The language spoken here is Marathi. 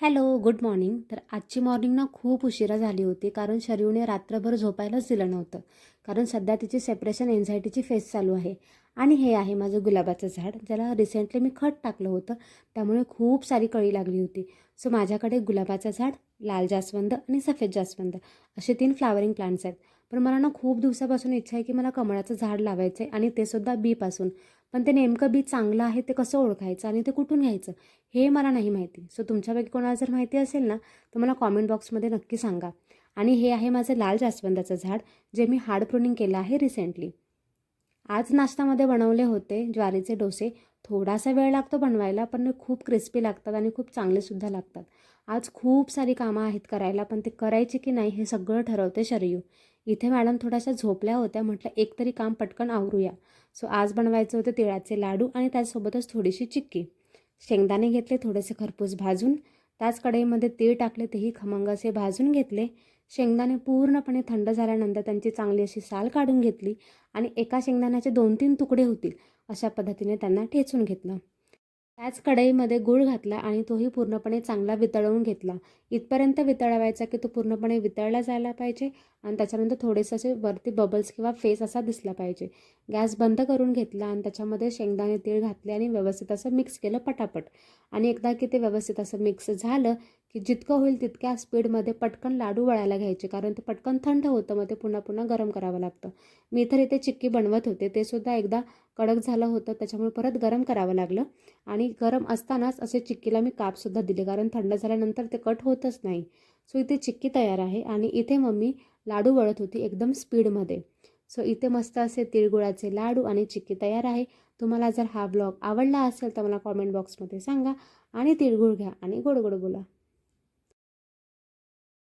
Hello, good morning. तर आजची मॉर्निंग ना खूप उशिरा झाली होती कारण शरीवने रात्रभर झोपायलाच दिलं नव्हतं. कारण सध्या तिची सेपरेशन एन्झायटीची फेस चालू आहे. आणि हे आहे माझं गुलाबाचं झाड, ज्याला रिसेंटली मी खत टाकलं होतं, त्यामुळे खूप सारी कळी लागली होती. सो माझ्याकडे गुलाबाचं झाड, लाल जास्वंद आणि सफेद जास्वंद असे 3 फ्लावरिंग प्लांट्स आहेत. पण मला ना खूप दिवसापासून इच्छा आहे की मला कमळाचं झाड लावायचं आहे, आणि ते सुद्धा बीपासून. पण ते नेमकं बी चांगलं आहे ते कसं ओळखायचं आणि ते कुठून घ्यायचं हे मला नाही माहिती. सो तुमच्यापैकी कोणाला जर माहिती असेल ना, तर मला कॉमेंट बॉक्समध्ये नक्की सांगा. आणि हे आहे माझं लाल जास्वंदाचं झाड, जे मी हार्ड प्रूनिंग केलं आहे रिसेंटली. आज नाश्त्यामध्ये बनवले होते ज्वारीचे डोसे. थोडासा वेळ लागतो बनवायला, पण ते खूप क्रिस्पी लागतात आणि खूप चांगलेसुद्धा लागतात. आज खूप सारी कामं आहेत करायला, पण ते करायची की नाही हे सगळं ठरवते शरयू. इथे मॅडम थोड्याशा झोपल्या होत्या, म्हटलं एक तरी काम पटकन आवरूया. सो आज बनवायचे होते तिळाचे लाडू आणि त्यासोबतच थोडीशी चिक्की. शेंगदाणे घेतले थोडेसे खरपूस भाजून, त्याच कढईमध्ये तीळ टाकले, तेही खमंग असे भाजून घेतले. शेंगदाणे पूर्णपणे थंड झाल्यानंतर त्यांची चांगली अशी साल काढून घेतली आणि एका शेंगदाण्याचे 2-3 तुकडे होतील अशा पद्धतीने त्यांना ठेचून घेतलं. त्याच कढईमध्ये गूळ घातला आणि तोही पूर्णपणे चांगला वितळवून घेतला. इथपर्यंत वितळवायचा की तो पूर्णपणे वितळला जायला पाहिजे आणि त्याच्यानंतर थोडेसे असे वरती बबल्स किंवा फेस असा दिसला पाहिजे. गॅस बंद करून घेतला आणि त्याच्यामध्ये शेंगदाणे तीळ घातले आणि व्यवस्थित असं मिक्स केलं पटापट. आणि एकदा की ते व्यवस्थित असं मिक्स झालं की जितकं होईल तितक्या स्पीडमध्ये पटकन लाडू वळायला घ्यायचे, कारण ते पटकन थंड होतं, मग ते पुन्हा पुन्हा गरम करावं लागतं. मी तर इथे चिक्की बनवत होते, ते सुद्धा एकदा कडक झालं होतं, त्याच्यामुळे परत गरम करावं लागलं. आणि गरम असतानाच असे चिक्कीला मी कापसुद्धा दिले, कारण थंड झाल्यानंतर ते कट होतच नाही. सो इथे चिक्की तयार आहे आणि इथे मम्मी लाडू वळत होती एकदम स्पीडमध्ये. सो इथे मस्त असे तिळगुळाचे लाडू आणि चिक्की तयार आहे. तुम्हाला जर हा ब्लॉग आवडला असेल तर मला कॉमेंट बॉक्समध्ये सांगा आणि तिळगुळ घ्या आणि गोड गोड बोला.